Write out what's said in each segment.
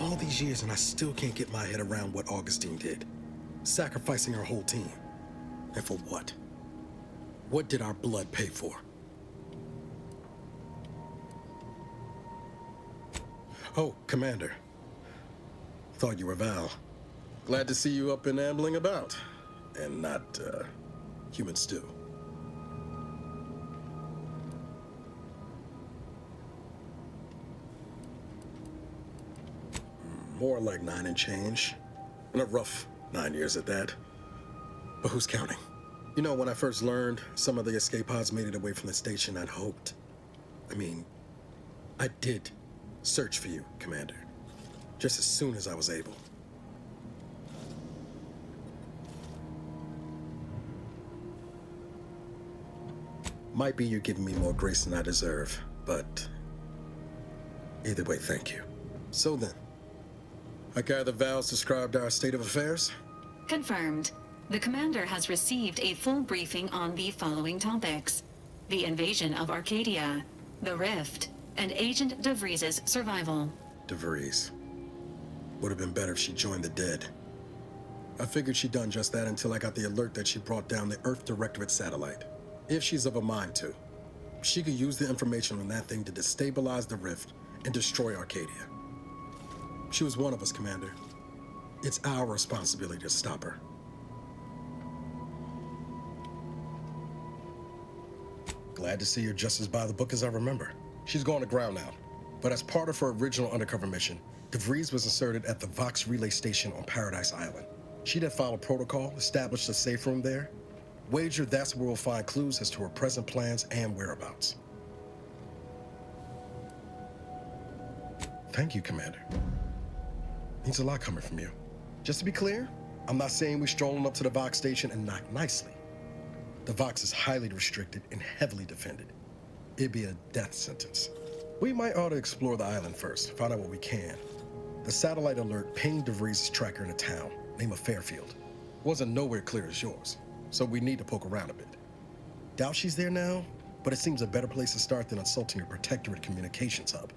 all these years and I still can't get my head around what Augustine did. Sacrificing her whole team. And for what? What did our blood pay for? Oh, Commander. Thought you were Val. Glad to see you up and ambling about. And not, human stew. More like 9 and change. And a rough 9 years at that. But who's counting? You know, when I first learned some of the escape pods made it away from the station, I'd hoped. I did search for you, Commander. Just as soon as I was able. Might be you giving me more grace than I deserve, but either way, thank you. So then, I gather Val's described our state of affairs? Confirmed. The Commander has received a full briefing on the following topics: the invasion of Arcadia, the Rift, and Agent DeVries' survival. DeVries. Would have been better if she joined the dead. I figured she'd done just that until I got the alert that she brought down the Earth Directorate satellite. If she's of a mind to, she could use the information on that thing to destabilize the Rift and destroy Arcadia. She was one of us, Commander. It's our responsibility to stop her. Glad to see you're just as by the book as I remember. She's going to ground now. But as part of her original undercover mission, DeVries was inserted at the Vox relay station on Paradise Island. She'd have followed protocol, established a safe room there. Wager that's where we'll find clues as to her present plans and whereabouts. Thank you, Commander. Means a lot coming from you. Just to be clear, I'm not saying we're strolling up to the Vox station and knock nicely. The Vox is highly restricted and heavily defended. It'd be a death sentence. We might ought to explore the island first, find out what we can. The satellite alert pinged DeVries' tracker in a town, named Fairfield. Wasn't nowhere clear as yours, so we need to poke around a bit. Doubt she's there now, but it seems a better place to start than insulting your Protectorate communications hub.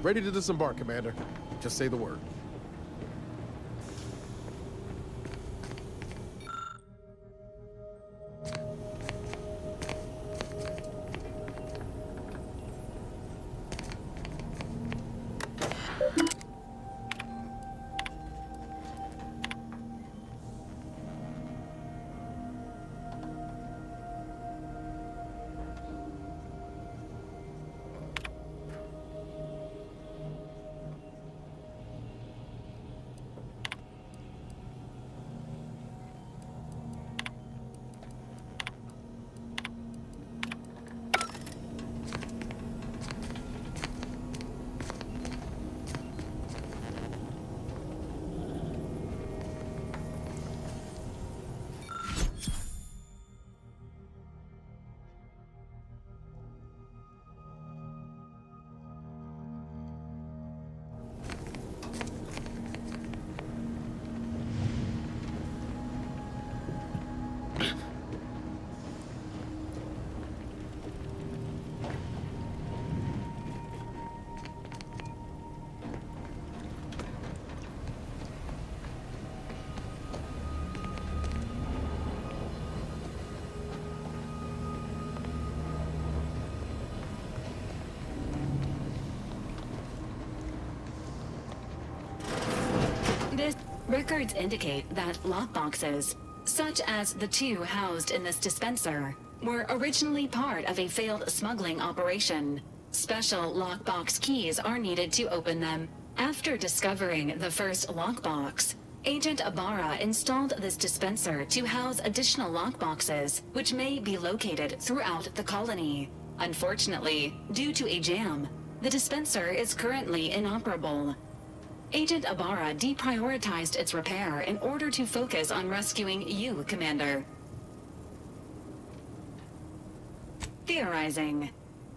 Ready to disembark, Commander. Just say the word. Records indicate that lockboxes, such as the 2 housed in this dispenser, were originally part of a failed smuggling operation. Special lockbox keys are needed to open them. After discovering the first lockbox, Agent Ibarra installed this dispenser to house additional lockboxes, which may be located throughout the colony. Unfortunately, due to a jam, the dispenser is currently inoperable. Agent Ibarra deprioritized its repair in order to focus on rescuing you, Commander. Theorizing.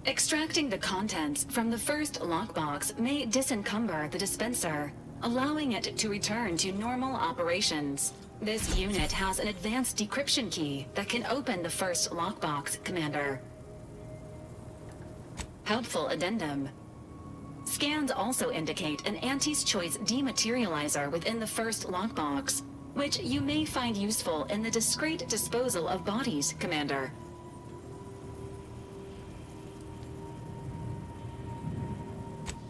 Extracting the contents from the first lockbox may disencumber the dispenser, allowing it to return to normal operations. This unit has an advanced decryption key that can open the first lockbox, Commander. Helpful addendum. Scans also indicate an Anti's Choice dematerializer within the first lockbox, which you may find useful in the discreet disposal of bodies, Commander.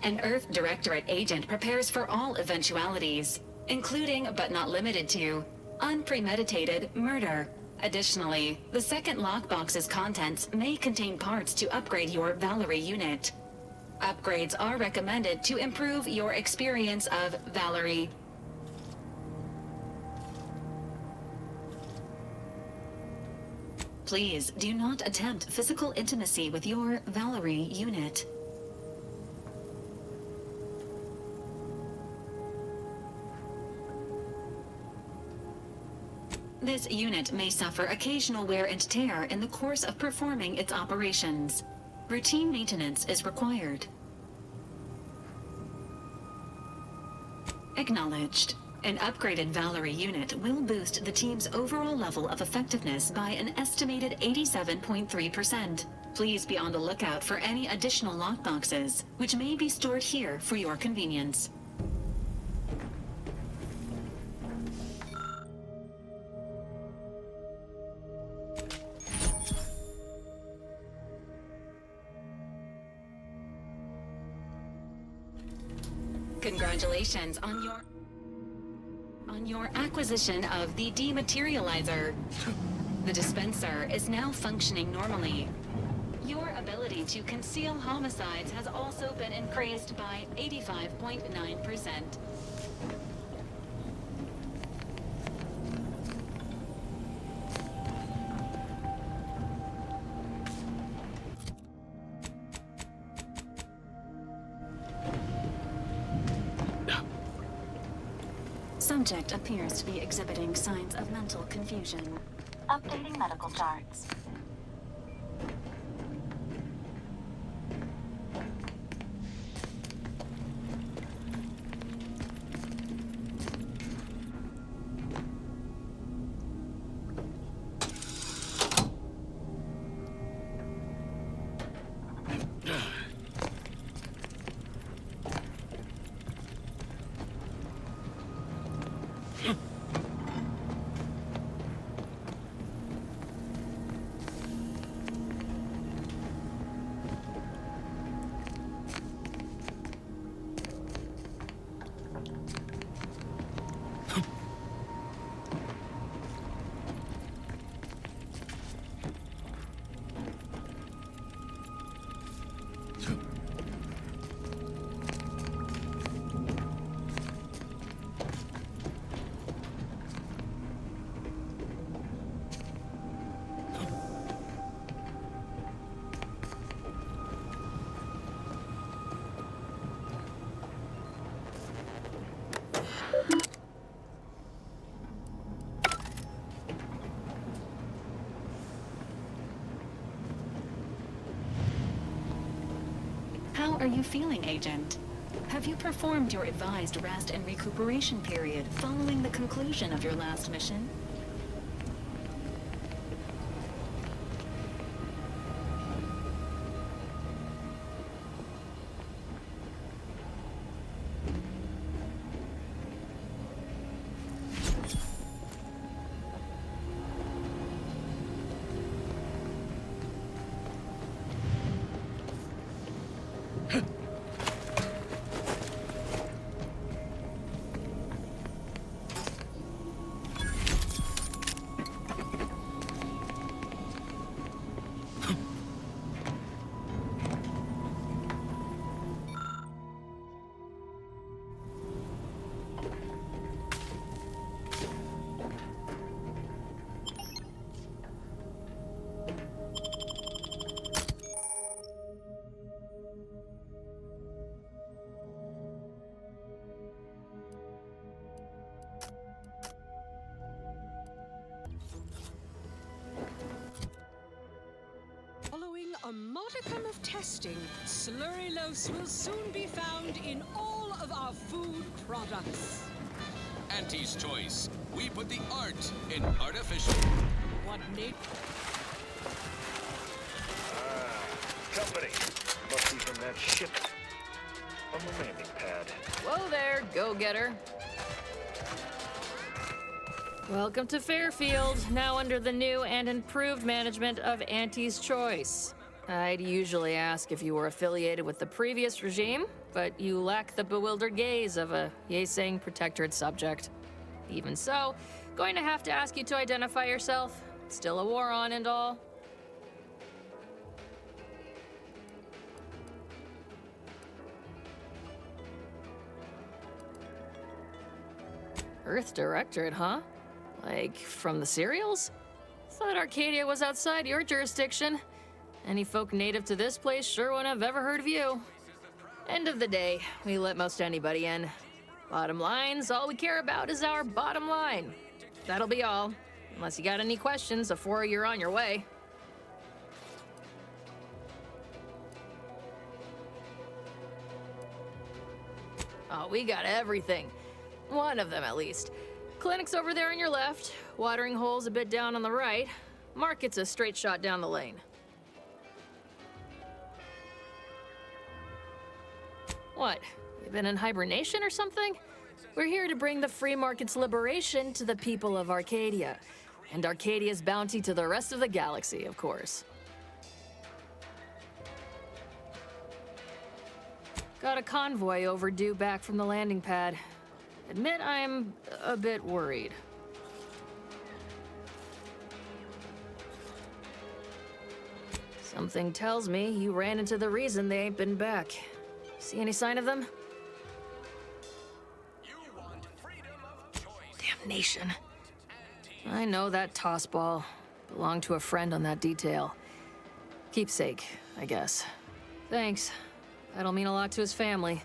An Earth Directorate agent prepares for all eventualities, including but not limited to unpremeditated murder. Additionally, the second lockbox's contents may contain parts to upgrade your Valerie unit. Upgrades are recommended to improve your experience of Valerie. Please do not attempt physical intimacy with your Valerie unit. This unit may suffer occasional wear and tear in the course of performing its operations. Routine maintenance is required. Acknowledged. An upgraded Valerie unit will boost the team's overall level of effectiveness by an estimated 87.3%. Please be on the lookout for any additional lockboxes, which may be stored here for your convenience. Congratulations on your acquisition of the dematerializer. The dispenser is now functioning normally. Your ability to conceal homicides has also been increased by 85.9%. Subject appears to be exhibiting signs of mental confusion. Updating medical charts. How are you feeling, Agent? Have you performed your advised rest and recuperation period following the conclusion of your last mission? modicum of testing, slurrylose will soon be found in all of our food products. Auntie's choice. We put the art in artificial. What Nate? Company. Must be from that ship on the landing pad. Whoa there, go-getter. Welcome to Fairfield, now under the new and improved management of Auntie's Choice. I'd usually ask if you were affiliated with the previous regime, but you lack the bewildered gaze of a yay-saying Protectorate subject. Even so, going to have to ask you to identify yourself. Still a war on and all. Earth Directorate, huh? Like, from the serials? Thought Arcadia was outside your jurisdiction. Any folk native to this place sure wouldn't have ever heard of you. End of the day, we let most anybody in. Bottom line's all we care about is our bottom line. That'll be all. Unless you got any questions before you're on your way. Oh, we got everything. One of them, at least. Clinic's over there on your left, watering hole's a bit down on the right. Market's a straight shot down the lane. What? You been in hibernation or something? We're here to bring the free market's liberation to the people of Arcadia, and Arcadia's bounty to the rest of the galaxy, of course. Got a convoy overdue back from the landing pad. Admit I'm a bit worried. Something tells me you ran into the reason they ain't been back. See any sign of them? Damnation. I know that tossball belonged to a friend on that detail. Keepsake, I guess. Thanks. That'll mean a lot to his family.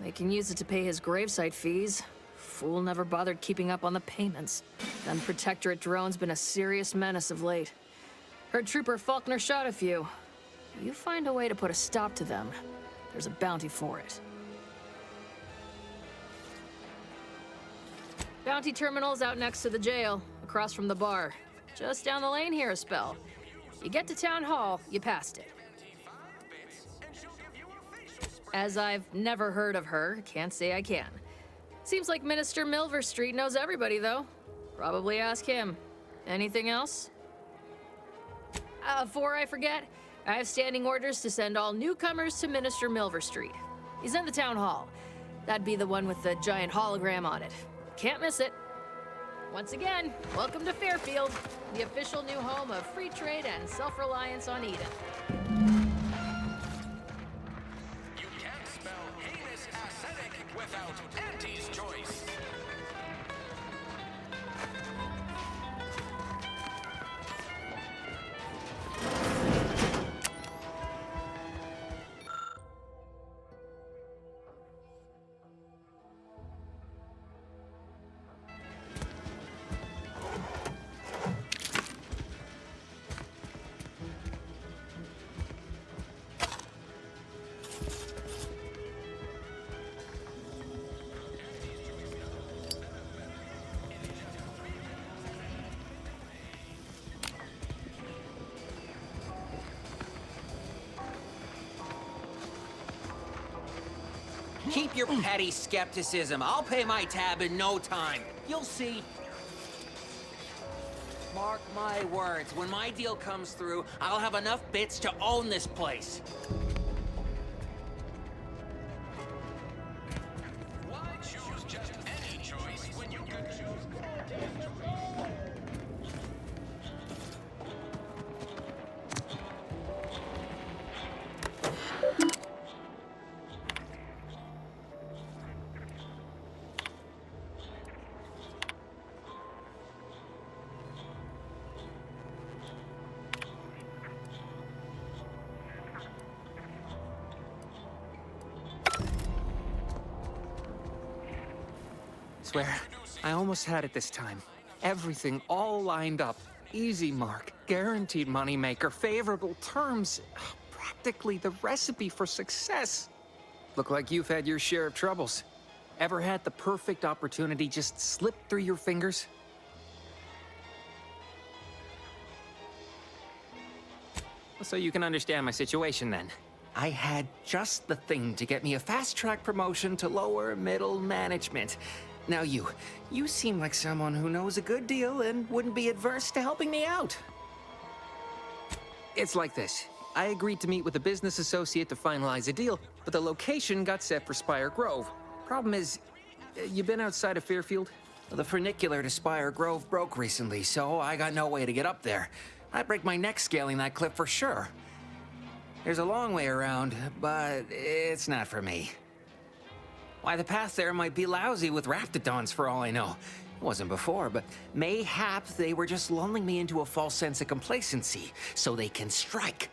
They can use it to pay his gravesite fees. Fool never bothered keeping up on the payments. Them Protectorate drones been a serious menace of late. Heard Trooper Faulkner shot a few. You find a way to put a stop to them, there's a bounty for it. Bounty terminal's out next to the jail, across from the bar. Just down the lane here a spell. You get to Town Hall, you passed it. As I've never heard of her, can't say I can. Seems like Minister Milver Street knows everybody, though. Probably ask him. Anything else? Before I forget, I have standing orders to send all newcomers to Minister Milver Street. He's in the town hall. That'd be the one with the giant hologram on it. Can't miss it. Once again, welcome to Fairfield, the official new home of free trade and self-reliance on Eden. You can't spell heinous ascetic without Auntie's Choice. Keep your petty skepticism. I'll pay my tab in no time. You'll see. Mark my words, when my deal comes through, I'll have enough bits to own this place. Why choose just any choice when you can choose Auntie's Choice? Swear, I almost had it this time. Everything all lined up. Easy mark, guaranteed moneymaker, favorable terms. practically the recipe for success. Look like you've had your share of troubles. Ever had the perfect opportunity just slip through your fingers? So you can understand my situation then. I had just the thing to get me a fast-track promotion to lower middle management. Now you seem like someone who knows a good deal and wouldn't be adverse to helping me out. It's like this. I agreed to meet with a business associate to finalize a deal, but the location got set for Spire Grove. Problem is, you been outside of Fairfield? The funicular to Spire Grove broke recently, so I got no way to get up there. I'd break my neck scaling that cliff for sure. There's a long way around, but it's not for me. Why, the path there might be lousy with raptidons for all I know. It wasn't before, but mayhap they were just lulling me into a false sense of complacency so they can strike.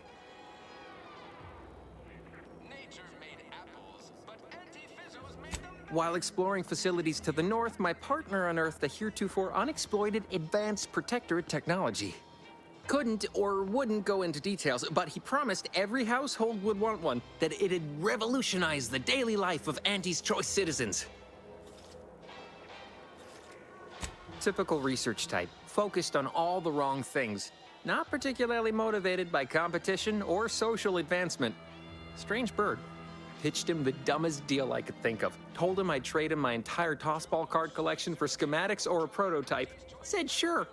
Nature made apples, but anti-fizzos made them. While exploring facilities to the north, my partner unearthed a heretofore unexploited advanced Protectorate technology. Couldn't or wouldn't go into details, but he promised every household would want one, that it'd revolutionize the daily life of Anti's choice citizens. Typical research type, focused on all the wrong things, not particularly motivated by competition or social advancement. Strange bird. Pitched him the dumbest deal I could think of. Told him I'd trade him my entire tossball card collection for schematics or a prototype. Said sure.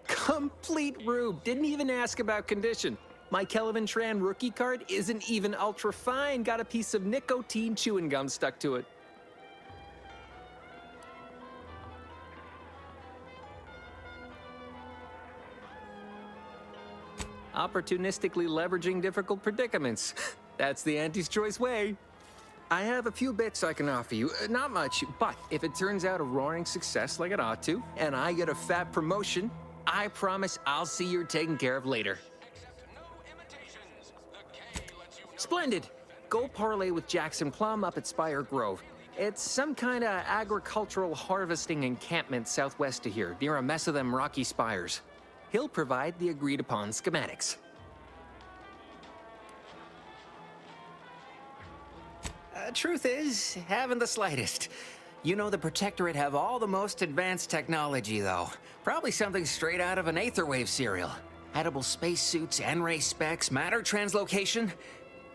Complete rube. Didn't even ask about condition. My Kelvin Tran rookie card isn't even ultra fine. Got a piece of nicotine chewing gum stuck to it. Opportunistically leveraging difficult predicaments. That's the Anti's choice way. I have a few bits I can offer you. Not much, but if it turns out a roaring success like it ought to, and I get a fat promotion, I promise I'll see you're taken care of later. Except no imitations. The K lets you know. Splendid. Go parlay with Jackson Plum up at Spire Grove. It's some kind of agricultural harvesting encampment southwest of here, near a mess of them rocky spires. He'll provide the agreed-upon schematics. Truth is, haven't the slightest. You know the Protectorate have all the most advanced technology, though. Probably something straight out of an Aetherwave serial. Edible spacesuits, N-ray specs, matter translocation.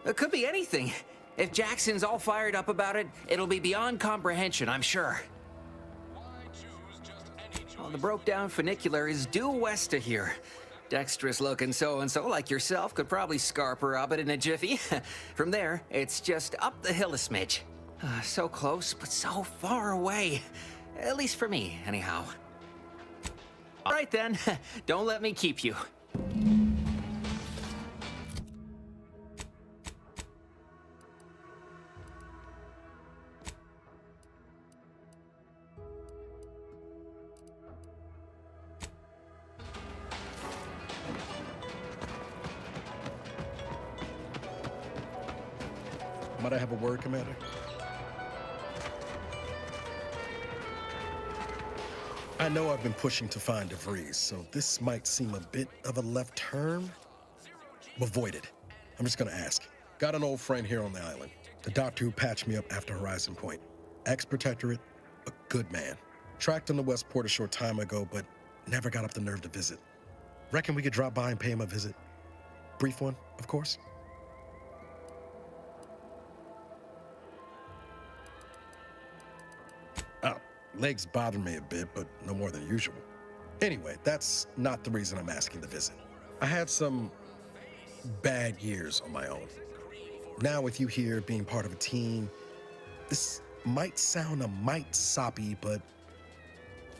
It could be anything. If Jackson's all fired up about it, it'll be beyond comprehension, I'm sure. Why choose just any choice? Well, the broke-down funicular is due west of here. Dexterous-looking so-and-so like yourself could probably scarp her up it in a jiffy. From there, it's just up the hill a smidge. So close, but so far away. At least for me, anyhow. All right then, don't let me keep you. Might I have a word, Commander? I know I've been pushing to find DeVries, so this might seem a bit of a left turn. Avoid it. I'm just gonna ask. Got an old friend here on the island. The doctor who patched me up after Horizon Point. Ex-Protectorate, a good man. Tracked him to Westport a short time ago, but never got up the nerve to visit. Reckon we could drop by and pay him a visit? Brief one, of course. Legs bother me a bit, but no more than usual. Anyway, that's not the reason I'm asking the visit. I had some bad years on my own. Now with you here being part of a team, this might sound a mite soppy, but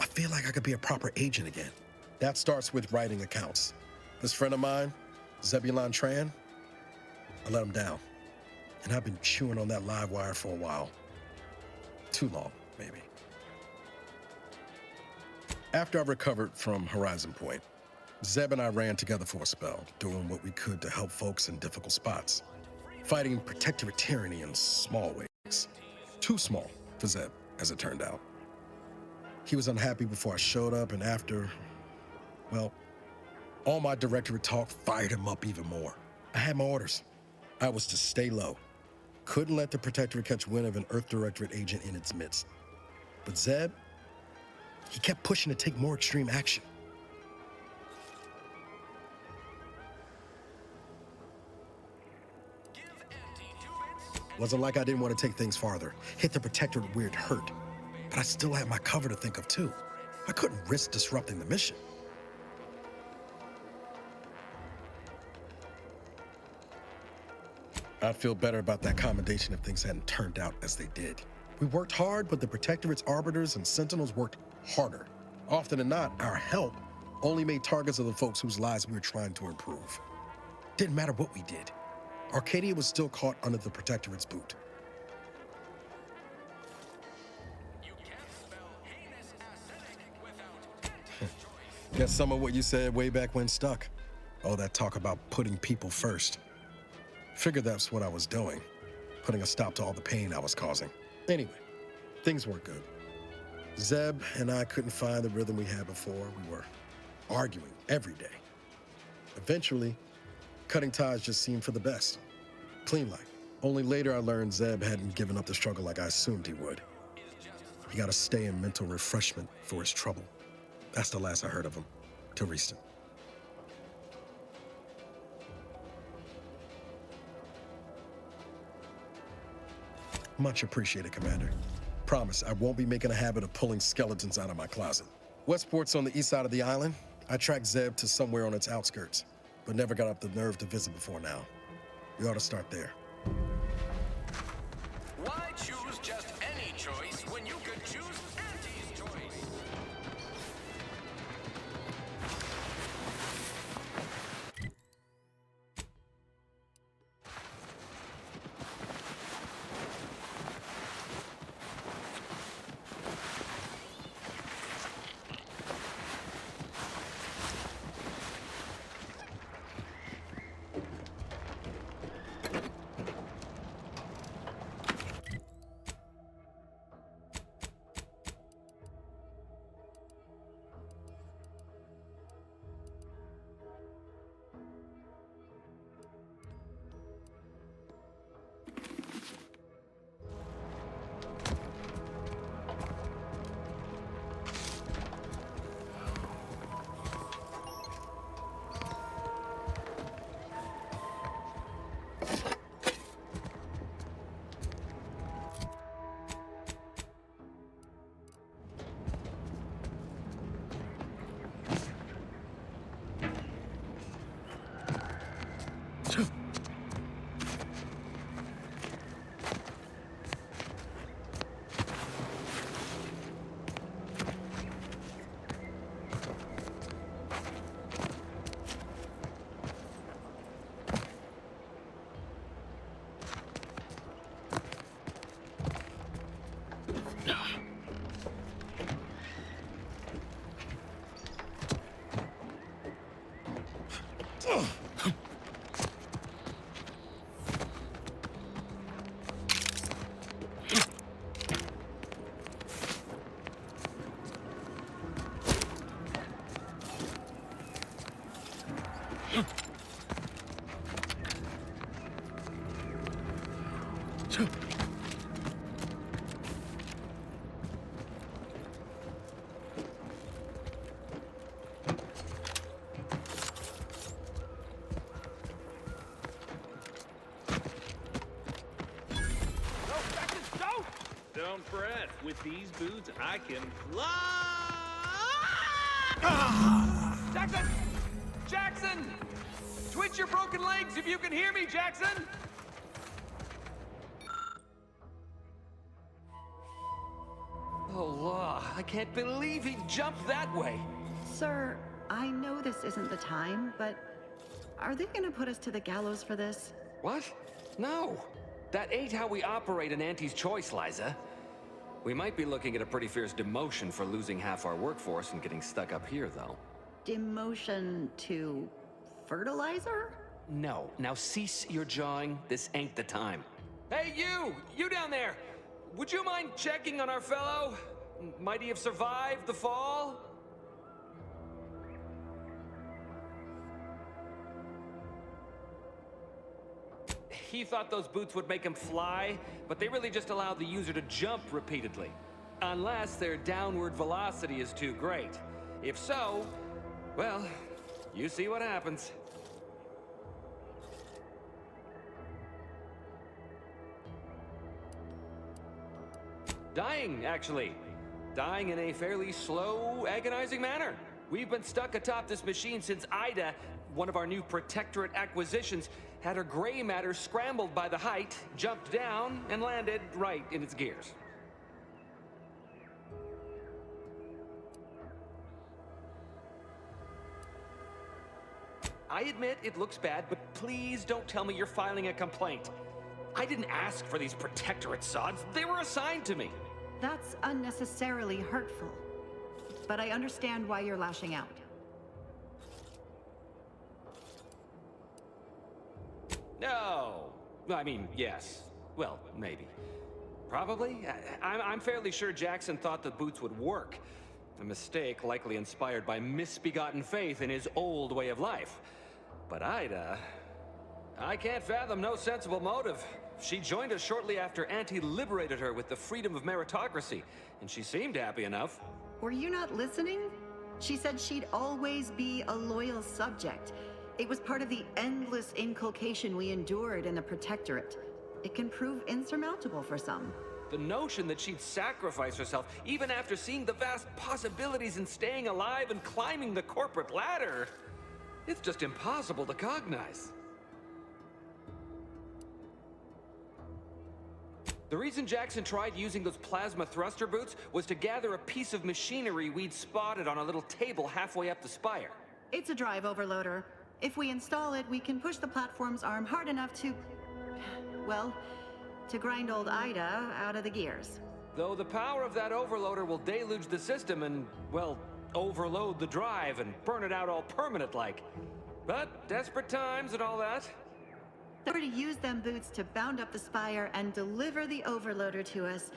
I feel like I could be a proper agent again. That starts with writing accounts. This friend of mine, Zebulon Tran, I let him down. And I've been chewing on that live wire for a while. Too long, maybe. After I recovered from Horizon Point, Zeb and I ran together for a spell, doing what we could to help folks in difficult spots. Fighting Protectorate tyranny in small ways. Too small for Zeb, as it turned out. He was unhappy before I showed up, and after, well, all my Directorate talk fired him up even more. I had my orders. I was to stay low. Couldn't let the Protectorate catch wind of an Earth Directorate agent in its midst. But Zeb, he kept pushing to take more extreme action. Wasn't like I didn't want to take things farther, hit the Protectorate where it hurt. But I still had my cover to think of too. I couldn't risk disrupting the mission. I'd feel better about that commendation if things hadn't turned out as they did. We worked hard, but the Protectorate's arbiters and sentinels worked harder. Often than not, our help only made targets of the folks whose lives we were trying to improve. Didn't matter what we did. Arcadia was still caught under the Protectorate's boot. You can't spell heinous acidic without choice. Guess some of what you said way back when stuck. Oh, that talk about putting people first. Figured that's what I was doing, putting a stop to all the pain I was causing. Anyway, things weren't good. Zeb and I couldn't find the rhythm we had before. We were arguing every day. Eventually, cutting ties just seemed for the best. Clean like. Only later I learned Zeb hadn't given up the struggle like I assumed he would. He got to stay in mental refreshment for his trouble. That's the last I heard of him, till recent. Much appreciated, Commander. Promise, I won't be making a habit of pulling skeletons out of my closet. Westport's on the east side of the island. I tracked Zeb to somewhere on its outskirts, but never got up the nerve to visit before now. We ought to start there. Why choose just any choice when you could choose Auntie's choice? Don't fret. With these boots, I can fly! Jackson! Jackson! Twitch your broken legs if you can hear me, Jackson! Oh, law. I can't believe he jumped that way. Sir, I know this isn't the time, but are they gonna put us to the gallows for this? What? No. That ain't how we operate in Auntie's Choice, Liza. We might be looking at a pretty fierce demotion for losing half our workforce and getting stuck up here, though. Demotion to fertilizer? No. Now cease your jawing. This ain't the time. Hey, you! You down there! Would you mind checking on our fellow? Might he have survived the fall? he thought those boots would make him fly, but they really just allow the user to jump repeatedly. Unless their downward velocity is too great. If so, well, you see what happens. Dying, actually. Dying in a fairly slow, agonizing manner. We've been stuck atop this machine since Ida, one of our new Protectorate acquisitions, had her gray matter scrambled by the height, jumped down, and landed right in its gears. I admit it looks bad, but please don't tell me you're filing a complaint. I didn't ask for these Protectorate sods. They were assigned to me. That's unnecessarily hurtful. But I understand why you're lashing out. No. I mean, yes. Well, maybe. Probably. I'm fairly sure Jackson thought the boots would work. A mistake likely inspired by misbegotten faith in his old way of life. But Ida... I can't fathom no sensible motive. She joined us shortly after Auntie liberated her with the freedom of meritocracy, and she seemed happy enough. Were you not listening? She said she'd always be a loyal subject. It was part of the endless inculcation we endured in the Protectorate. It can prove insurmountable for some. The notion that she'd sacrifice herself, even after seeing the vast possibilities in staying alive and climbing the corporate ladder, it's just impossible to cognize. The reason Jackson tried using those plasma thruster boots was to gather a piece of machinery we'd spotted on a little table halfway up the spire. It's a drive overloader. If we install it, we can push the platform's arm hard enough to... well, to grind old Ida out of the gears. Though the power of that overloader will deluge the system and, well, overload the drive and burn it out all permanent-like. But desperate times and all that. If we were to use them boots to bound up the spire and deliver the overloader to us,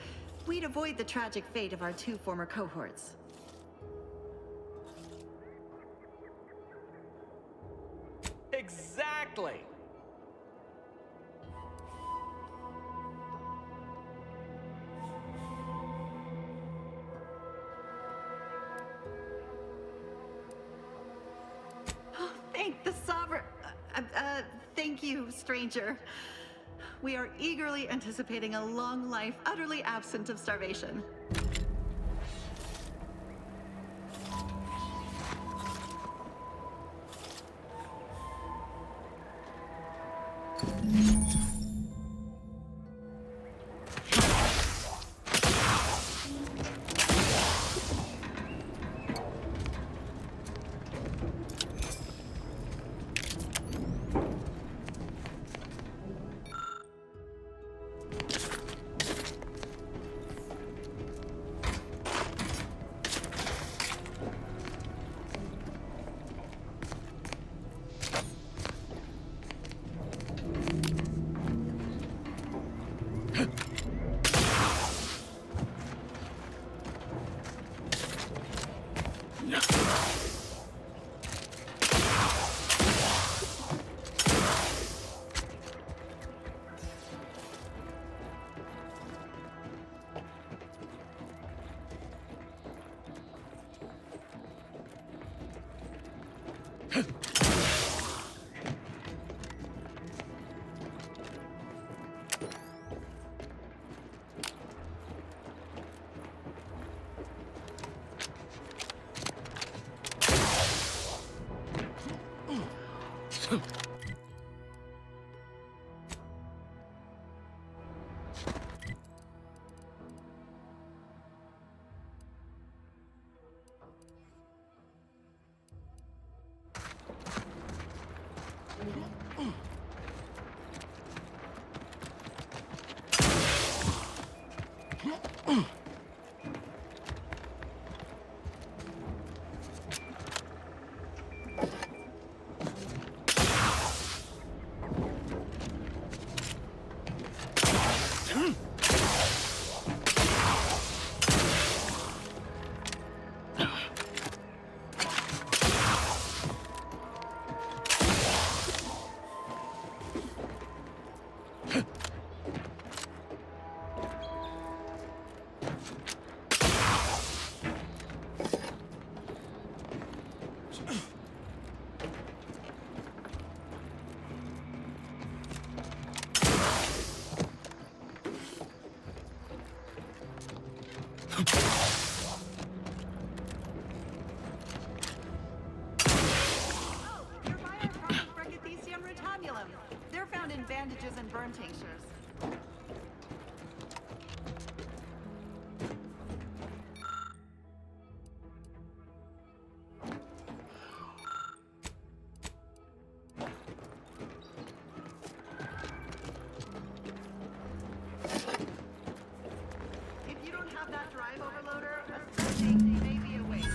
we'd avoid the tragic fate of our two former cohorts. Exactly! Thank the Sovereign... thank you, stranger. We are eagerly anticipating a long life utterly absent of starvation. bandages and burn tinctures. If you don't have that drive overloader, a mistake may be a waste.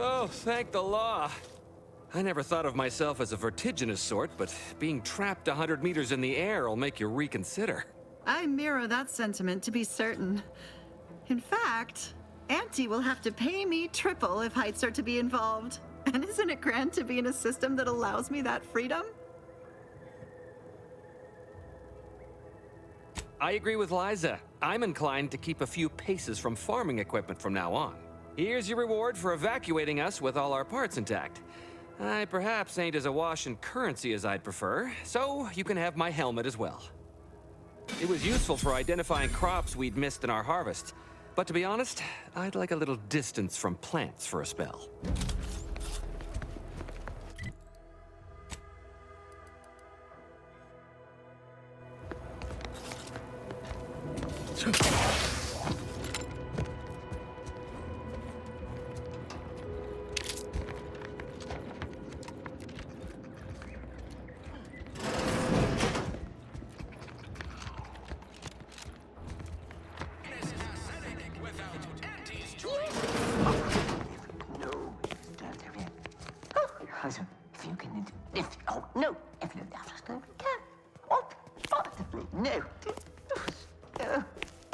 Oh, thank the law. I never thought of myself as a vertiginous sort, but being trapped 100 meters in the air will make you reconsider. I mirror that sentiment, to be certain. In fact, Auntie will have to pay me triple if heights are to be involved. And isn't it grand to be in a system that allows me that freedom? I agree with Liza. I'm inclined to keep a few paces from farming equipment from now on. Here's your reward for evacuating us with all our parts intact. I perhaps ain't as awash in currency as I'd prefer, so you can have my helmet as well. It was useful for identifying crops we'd missed in our harvest, but to be honest, I'd like a little distance from plants for a spell.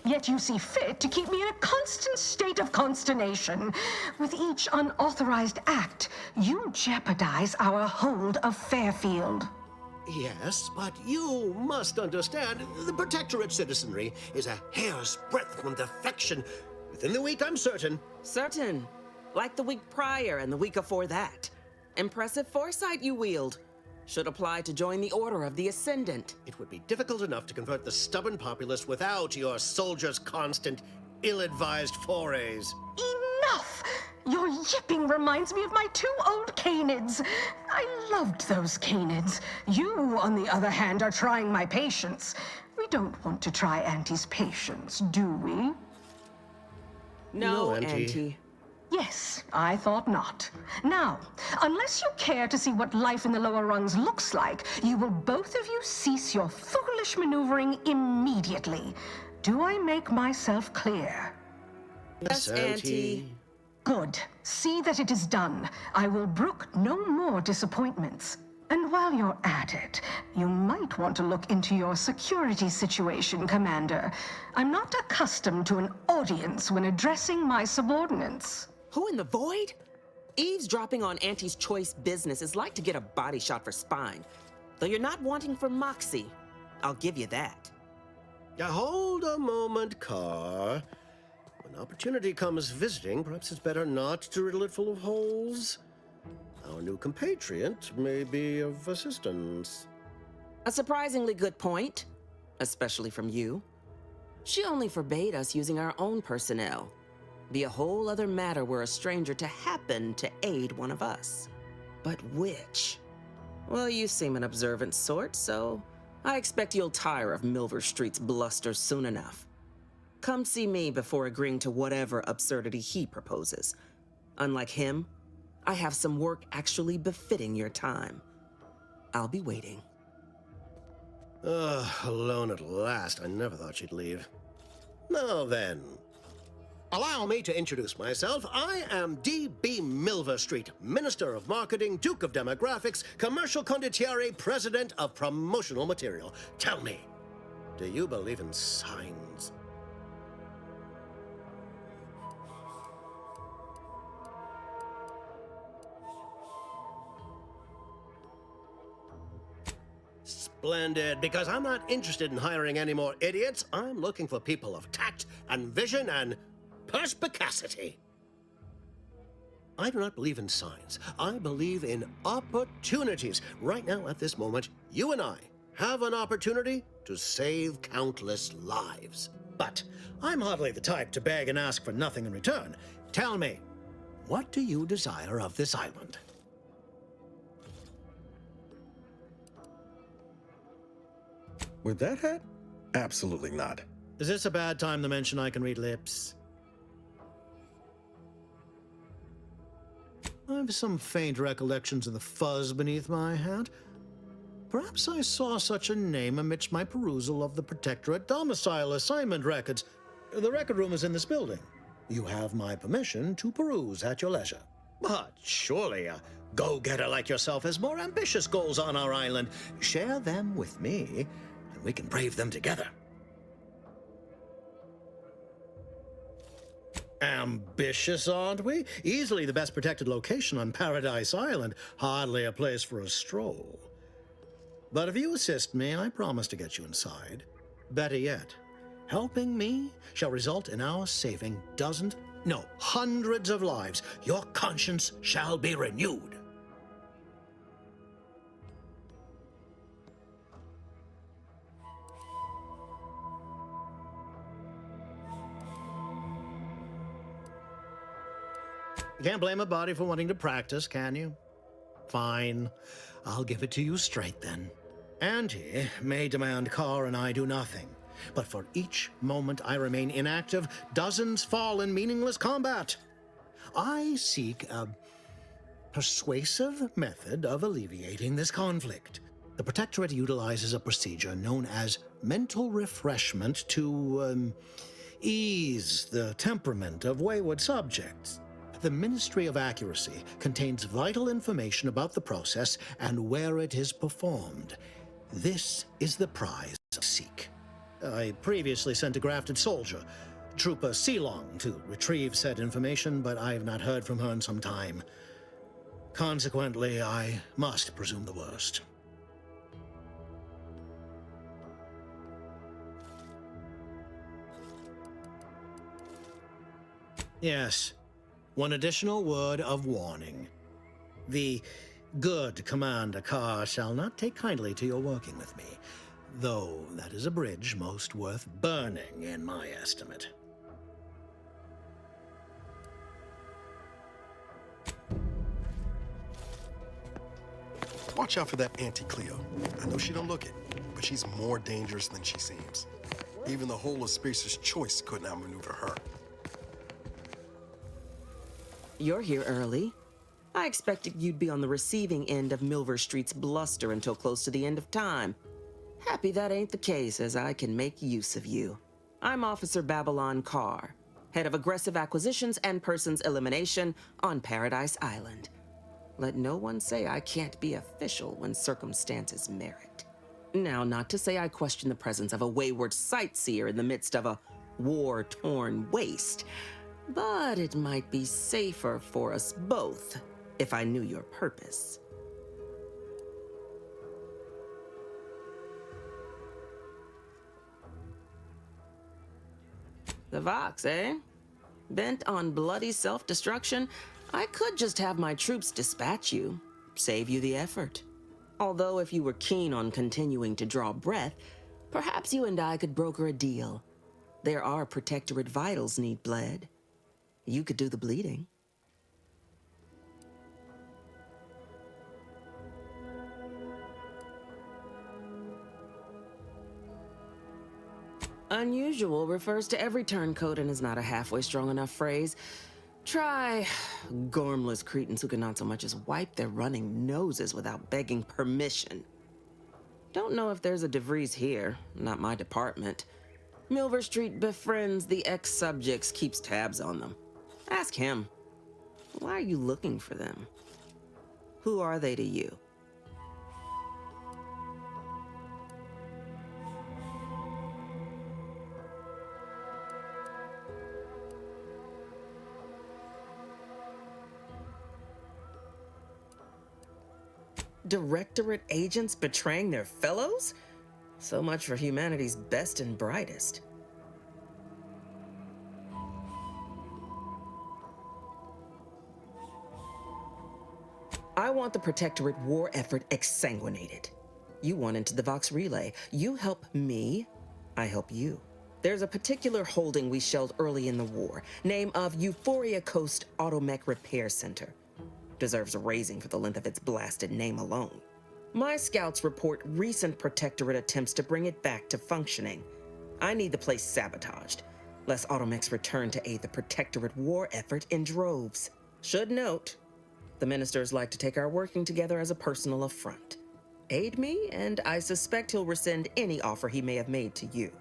Yet you see fit to keep me in a constant state of consternation. With each unauthorized act, you jeopardize our hold of Fairfield. Yes, but you must understand, the Protectorate citizenry is a hair's breadth from defection. Within the week, I'm certain. Certain. Like the week prior and the week before that. Impressive foresight you wield. Should apply to join the Order of the Ascendant. It would be difficult enough to convert the stubborn populace without your soldiers' constant, ill-advised forays. Enough! Your yipping reminds me of my 2 old canids. I loved those canids. You, on the other hand, are trying my patience. We don't want to try Auntie's patience, do we? No, Auntie. Yes, I thought not. Now, unless you care to see what life in the lower rungs looks like, you will both of you cease your foolish maneuvering immediately. Do I make myself clear? Yes, Auntie. Good. See that it is done. I will brook no more disappointments. And while you're at it, you might want to look into your security situation, Commander. I'm not accustomed to an audience when addressing my subordinates. Who in the void? Eavesdropping on Auntie's choice business is like to get a body shot for spine. Though you're not wanting for moxie. I'll give you that. Now hold a moment, Carr. When opportunity comes visiting, perhaps it's better not to riddle it full of holes. Our new compatriot may be of assistance. A surprisingly good point, especially from you. She only forbade us using our own personnel. Be a whole other matter were a stranger to happen to aid one of us. But which? Well, you seem an observant sort, so I expect you'll tire of Milver Street's bluster soon enough. Come see me before agreeing to whatever absurdity he proposes. Unlike him, I have some work actually befitting your time. I'll be waiting. Alone at last. I never thought she'd leave. Now then, allow me to introduce myself. I am D.B. Milver Street, Minister of Marketing, Duke of Demographics, Commercial Condottiere, President of Promotional Material. Tell me, do you believe in signs? Splendid, because I'm not interested in hiring any more idiots. I'm looking for people of tact and vision and perspicacity. I do not believe in signs. I believe in opportunities. Right now, at this moment, you and I have an opportunity to save countless lives. But I'm hardly the type to beg and ask for nothing in return. Tell me, what do you desire of this island? With that hat? Absolutely not. Is this a bad time to mention I can read lips? I have some faint recollections of the fuzz beneath my hat. Perhaps I saw such a name amidst my perusal of the Protectorate domicile assignment records. The record room is in this building. You have my permission to peruse at your leisure. But surely a go-getter like yourself has more ambitious goals on our island. Share them with me, and we can brave them together. Ambitious, aren't we? Easily the best protected location on Paradise Island. Hardly a place for a stroll. But if you assist me, I promise to get you inside. Better yet, helping me shall result in our saving dozens, no, hundreds of lives. Your conscience shall be renewed. You can't blame a body for wanting to practice, can you? Fine. I'll give it to you straight then. Auntie may demand Carr and I do nothing, but for each moment I remain inactive, dozens fall in meaningless combat. I seek a persuasive method of alleviating this conflict. The Protectorate utilizes a procedure known as mental refreshment to ease the temperament of wayward subjects. The Ministry of Accuracy contains vital information about the process and where it is performed. This is the prize I seek. I previously sent a grafted soldier, Trooper Sealong, to retrieve said information, but I have not heard from her in some time. Consequently, I must presume the worst. Yes. One additional word of warning. The good Commander Carr shall not take kindly to your working with me, though that is a bridge most worth burning in my estimate. Watch out for that Auntie Cleo. I know she don't look it, but she's more dangerous than she seems. Even the whole of Spears' choice couldn't outmaneuver her. You're here early. I expected you'd be on the receiving end of Milver Street's bluster until close to the end of time. Happy that ain't the case, as I can make use of you. I'm Officer Babylon Carr, head of aggressive acquisitions and persons elimination on Paradise Island. Let no one say I can't be official when circumstances merit. Now, not to say I question the presence of a wayward sightseer in the midst of a war-torn waste, but it might be safer for us both if I knew your purpose. The Vox, eh? Bent on bloody self-destruction? I could just have my troops dispatch you, save you the effort. Although if you were keen on continuing to draw breath, perhaps you and I could broker a deal. There are Protectorate vitals need bled. You could do the bleeding. Unusual refers to every turncoat and is not a halfway strong enough phrase. Try gormless cretins who can not so much as wipe their running noses without begging permission. Don't know if there's a DeVries here, not my department. Milver Street befriends the ex-subjects, keeps tabs on them. Ask him. Why are you looking for them? Who are they to you? Directorate agents betraying their fellows? So much for humanity's best and brightest. I want the Protectorate war effort exsanguinated. You want into the Vox Relay. You help me, I help you. There's a particular holding we shelled early in the war, name of Euphoria Coast Automech Repair Center. Deserves a raising for the length of its blasted name alone. My scouts report recent Protectorate attempts to bring it back to functioning. I need the place sabotaged, lest automechs return to aid the Protectorate war effort in droves. Should note, the ministers like to take our working together as a personal affront. Aid me, and I suspect he'll rescind any offer he may have made to you.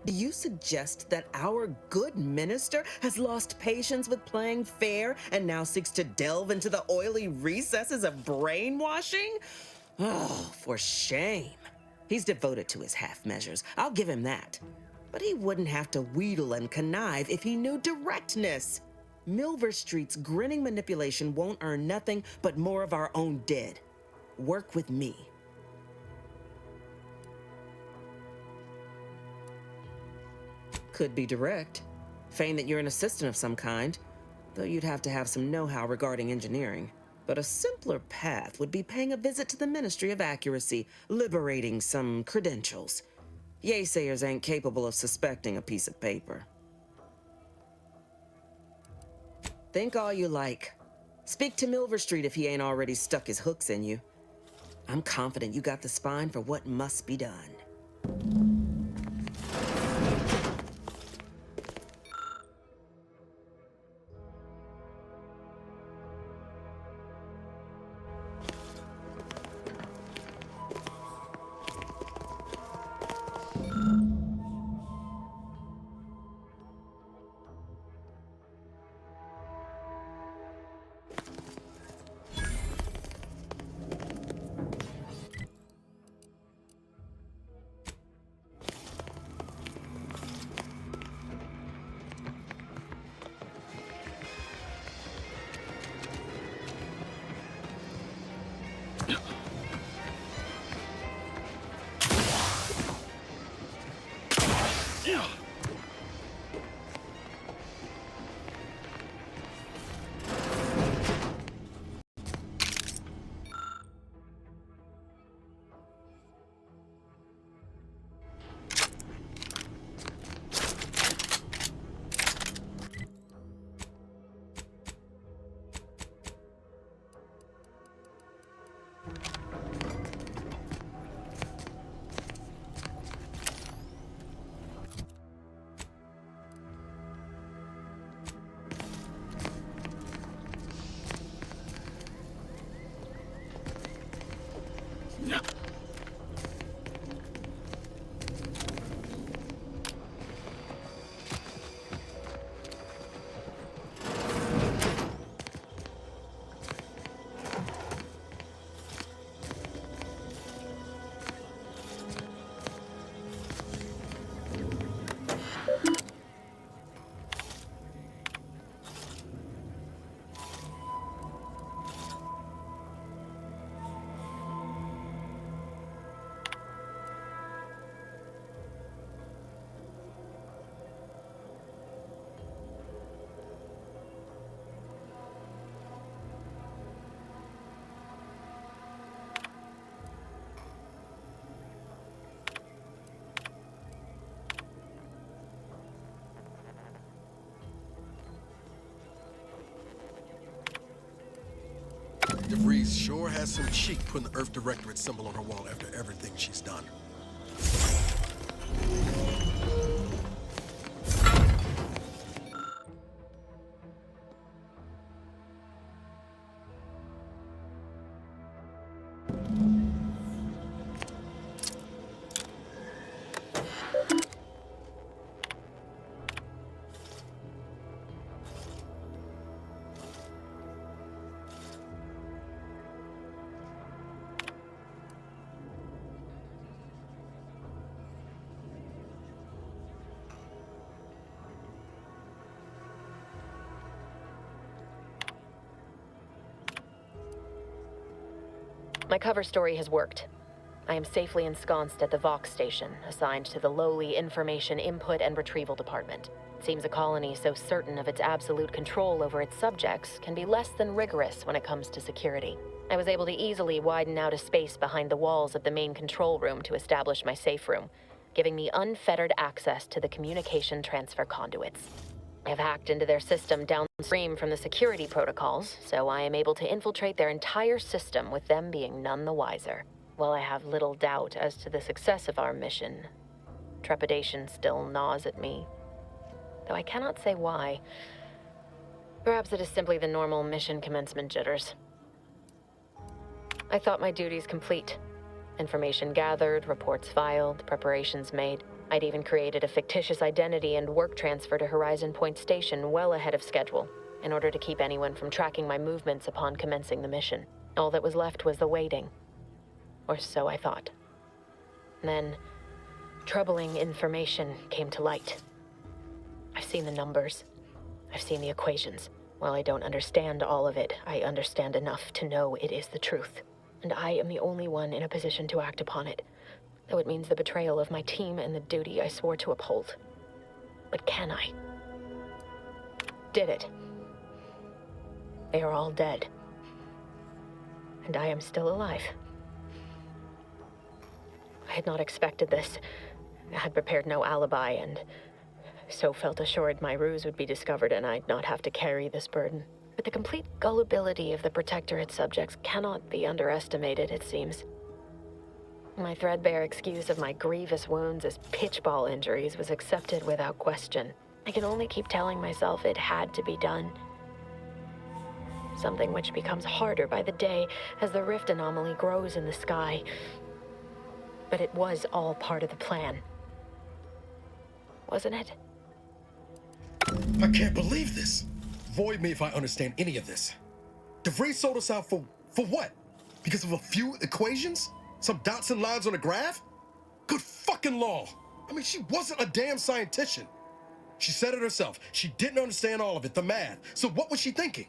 Do you suggest that our good minister has lost patience with playing fair and now seeks to delve into the oily recesses of brainwashing? Oh, for shame. He's devoted to his half measures. I'll give him that. But he wouldn't have to wheedle and connive if he knew directness. Milver Street's grinning manipulation won't earn nothing but more of our own dead. Work with me. Could be direct. Feign that you're an assistant of some kind, though you'd have to have some know-how regarding engineering. But a simpler path would be paying a visit to the Ministry of Accuracy, liberating some credentials. Yaysayers ain't capable of suspecting a piece of paper. Think all you like. Speak to Milver Street if he ain't already stuck his hooks in you. I'm confident you got the spine for what must be done. DeVries sure has some cheek putting the Earth Directorate symbol on her wall after everything she's done. My cover story has worked. I am safely ensconced at the Vox station, assigned to the lowly Information Input and Retrieval Department. It seems a colony so certain of its absolute control over its subjects can be less than rigorous when it comes to security. I was able to easily widen out a space behind the walls of the main control room to establish my safe room, giving me unfettered access to the communication transfer conduits. I have hacked into their system downstream from the security protocols, so I am able to infiltrate their entire system with them being none the wiser. While I have little doubt as to the success of our mission, trepidation still gnaws at me. Though I cannot say why. Perhaps it is simply the normal mission commencement jitters. I thought my duties complete. Information gathered, reports filed, preparations made. I'd even created a fictitious identity and work transfer to Horizon Point Station well ahead of schedule, in order to keep anyone from tracking my movements upon commencing the mission. All that was left was the waiting. Or so I thought. Then, troubling information came to light. I've seen the numbers. I've seen the equations. While I don't understand all of it, I understand enough to know it is the truth. And I am the only one in a position to act upon it. Though it means the betrayal of my team and the duty I swore to uphold. But can I? Did it. They are all dead. And I am still alive. I had not expected this. I had prepared no alibi, and so felt assured my ruse would be discovered and I'd not have to carry this burden. But the complete gullibility of the Protectorate subjects cannot be underestimated, it seems. My threadbare excuse of my grievous wounds as pitchball injuries was accepted without question. I can only keep telling myself it had to be done. Something which becomes harder by the day as the rift anomaly grows in the sky. But it was all part of the plan. Wasn't it? I can't believe this. Void me if I understand any of this. DeVries sold us out for what? Because of a few equations? Some dots and lines on a graph? Good fucking law. I mean, she wasn't a damn scientist. She said it herself. She didn't understand all of it, the math. So what was she thinking?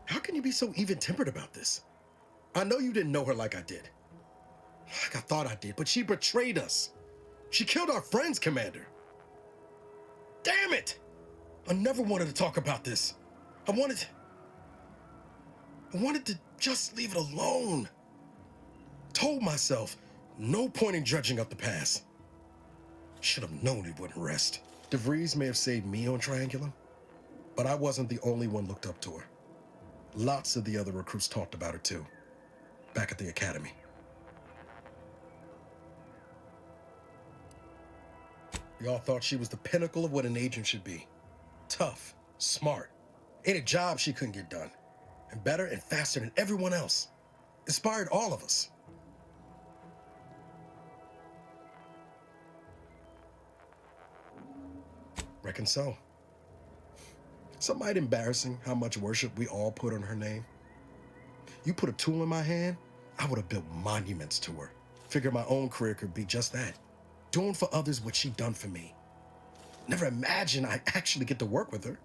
How can you be so even-tempered about this? I know you didn't know her like I did. Like I thought I did, but she betrayed us. She killed our friends, Commander. Damn it! I never wanted to talk about this. I wanted to just leave it alone. Told myself, no point in dredging up the past. Should have known it wouldn't rest. DeVries may have saved me on Triangulum, but I wasn't the only one looked up to her. Lots of the other recruits talked about her too, back at the academy. We all thought she was the pinnacle of what an agent should be. Tough, smart, ain't a job she couldn't get done. And better and faster than everyone else. Inspired all of us. Reckon so. Some might embarrassing how much worship we all put on her name. You put a tool in my hand, I would have built monuments to her. Figure my own career could be just that. Doing for others what she done for me. Never imagined I'd actually get to work with her.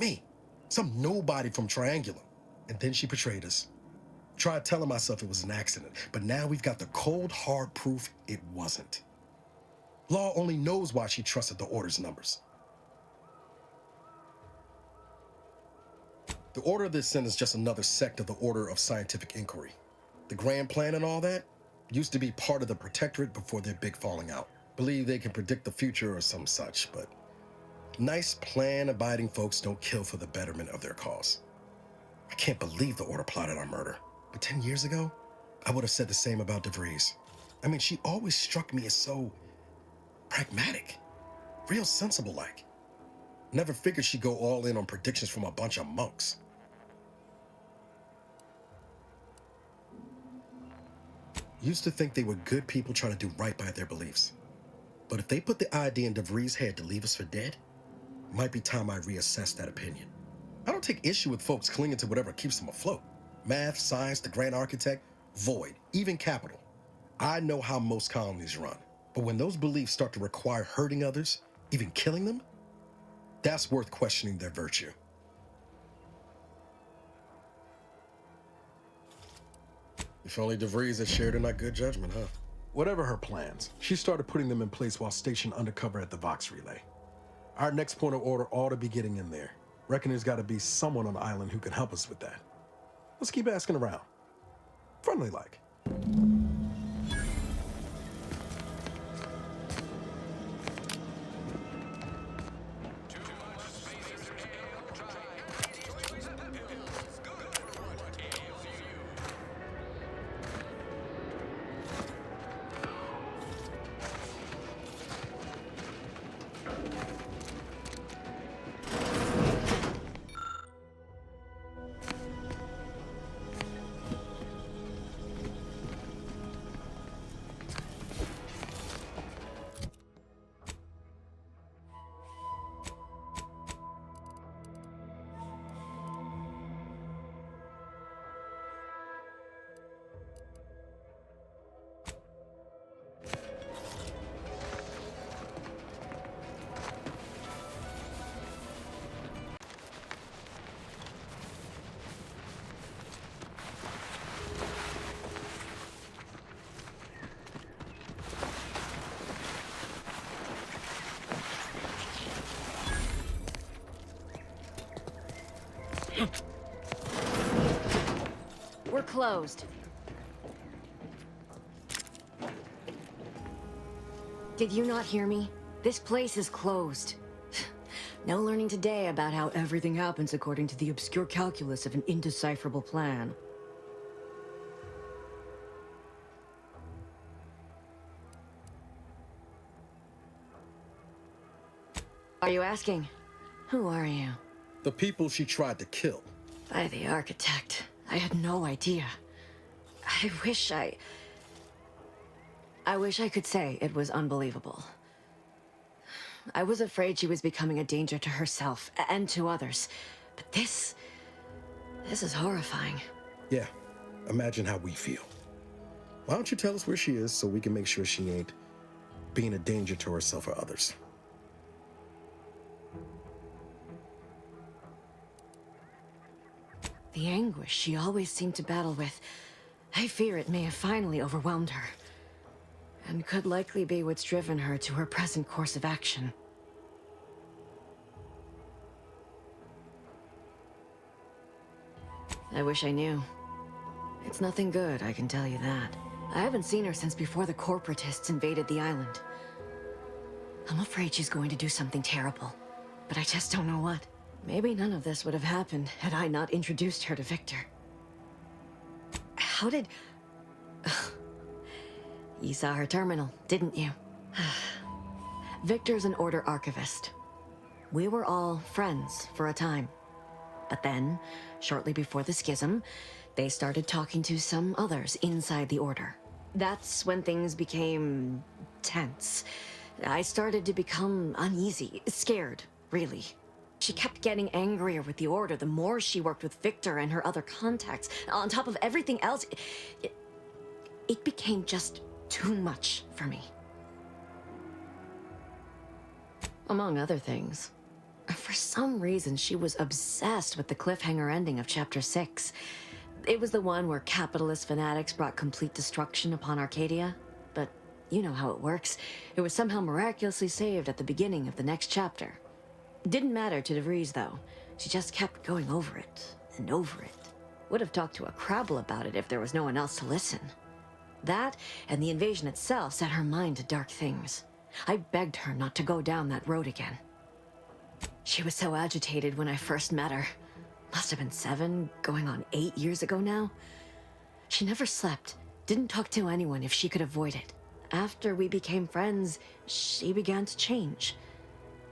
Me, some nobody from Triangulum. And then she betrayed us. Tried telling myself it was an accident, but now we've got the cold, hard proof it wasn't. Law only knows why she trusted the Order's numbers. The Order of the Ascent is just another sect of the Order of Scientific Inquiry. The grand plan and all that used to be part of the Protectorate before their big falling out. Believe they can predict the future or some such, but Nice plan-abiding folks don't kill for the betterment of their cause. I can't believe the Order plotted our murder. But 10 years ago, I would have said the same about DeVries. I mean, she always struck me as so pragmatic, real sensible-like. Never figured she'd go all in on predictions from a bunch of monks. Used to think they were good people trying to do right by their beliefs. But if they put the idea in DeVries' head to leave us for dead, it might be time I reassess that opinion. I don't take issue with folks clinging to whatever keeps them afloat. Math, science, the grand architect, void, even capital. I know how most colonies run. But when those beliefs start to require hurting others, even killing them, that's worth questioning their virtue. If only DeVries had shared in our good judgment, huh? Whatever her plans, she started putting them in place while stationed undercover at the Vox Relay. Our next point of order ought to be getting in there. Reckon there's got to be someone on the island who can help us with that. Let's keep asking around. Friendly-like. We're closed. Did you not hear me? This place is closed. No learning today about how everything happens according to the obscure calculus of an indecipherable plan. Are you asking? Who are you? The people she tried to kill. By the architect. I had no idea. I wish I could say it was unbelievable. I was afraid she was becoming a danger to herself and to others. But this is horrifying. Yeah, imagine how we feel. Why don't you tell us where she is so we can make sure she ain't being a danger to herself or others? The anguish she always seemed to battle with, I fear it may have finally overwhelmed her. And could likely be what's driven her to her present course of action. I wish I knew. It's nothing good, I can tell you that. I haven't seen her since before the corporatists invaded the island. I'm afraid she's going to do something terrible, but I just don't know what. Maybe none of this would have happened had I not introduced her to Victor. How did... You saw her terminal, didn't you? Victor's an Order archivist. We were all friends for a time. But then, shortly before the schism, they started talking to some others inside the Order. That's when things became tense. I started to become uneasy, scared, really. She kept getting angrier with the Order the more she worked with Victor and her other contacts. On top of everything else, it became just too much for me. Among other things. For some reason, she was obsessed with the cliffhanger ending of Chapter 6. It was the one where capitalist fanatics brought complete destruction upon Arcadia. But you know how it works. It was somehow miraculously saved at the beginning of the next chapter. Didn't matter to DeVries, though. She just kept going over it and over it. Would have talked to a Crabble about it if there was no one else to listen. That, and the invasion itself, set her mind to dark things. I begged her not to go down that road again. She was so agitated when I first met her. Must have been 7, going on 8 years ago now. She never slept, didn't talk to anyone if she could avoid it. After we became friends, she began to change.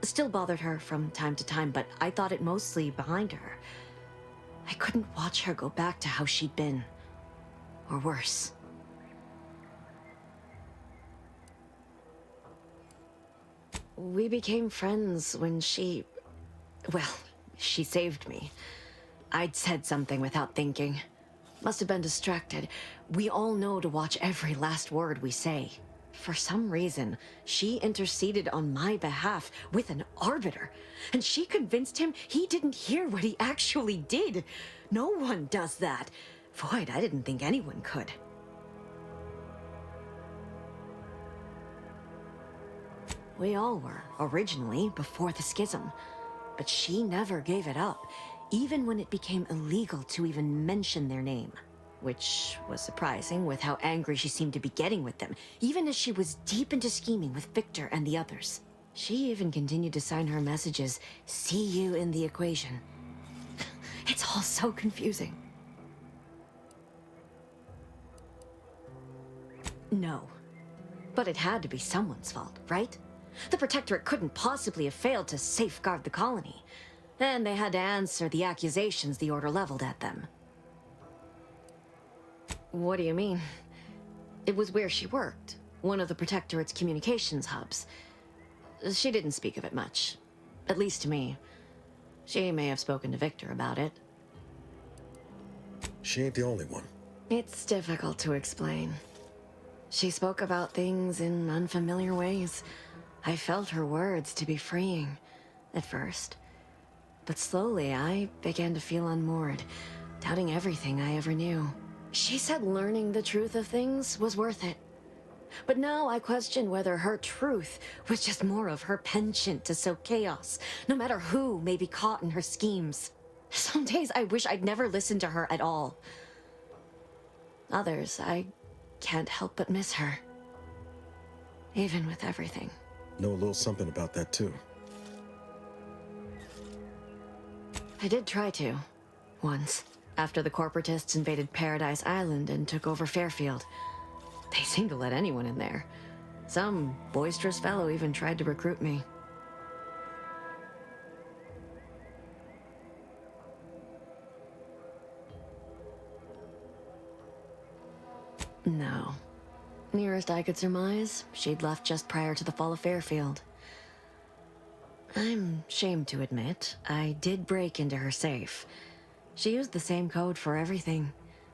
Still bothered her from time to time, but I thought it mostly behind her. I couldn't watch her go back to how she'd been. Or worse. We became friends when she... well, she saved me. I'd said something without thinking. Must have been distracted. We all know to watch every last word we say. For some reason, she interceded on my behalf with an arbiter, and she convinced him he didn't hear what he actually did. No one does that. Void, I didn't think anyone could. We all were, originally, before the schism. But she never gave it up, even when it became illegal to even mention their name. Which was surprising with how angry she seemed to be getting with them, even as she was deep into scheming with Victor and the others. She even continued to sign her messages, "See you in the equation." It's all so confusing. No. But it had to be someone's fault, right? The Protectorate couldn't possibly have failed to safeguard the colony. Then they had to answer the accusations the Order leveled at them. What do you mean? It was where she worked, one of the Protectorate's communications hubs. She didn't speak of it much, at least to me. She may have spoken to Victor about it. She ain't the only one. It's difficult to explain. She spoke about things in unfamiliar ways. I felt her words to be freeing, at first. But slowly, I began to feel unmoored, doubting everything I ever knew. She said learning the truth of things was worth it. But now I question whether her truth was just more of her penchant to sow chaos, no matter who may be caught in her schemes. Some days I wish I'd never listened to her at all. Others, I can't help but miss her. Even with everything. Know a little something about that, too. I did try to. Once. After the corporatists invaded Paradise Island and took over Fairfield. They seemed to let anyone in there. Some boisterous fellow even tried to recruit me. No. Nearest I could surmise, she'd left just prior to the fall of Fairfield. I'm ashamed to admit, I did break into her safe. She used the same code for everything.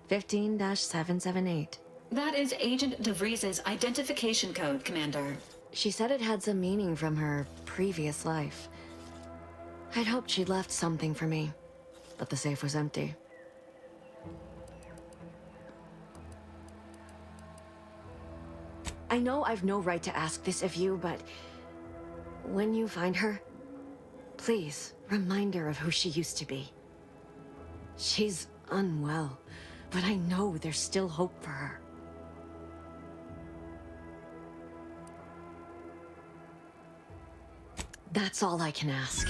15-778. That is Agent DeVries's identification code, Commander. She said it had some meaning from her previous life. I'd hoped she'd left something for me, but the safe was empty. I know I've no right to ask this of you, but when you find her, please remind her of who she used to be. She's unwell, but I know there's still hope for her. That's all I can ask.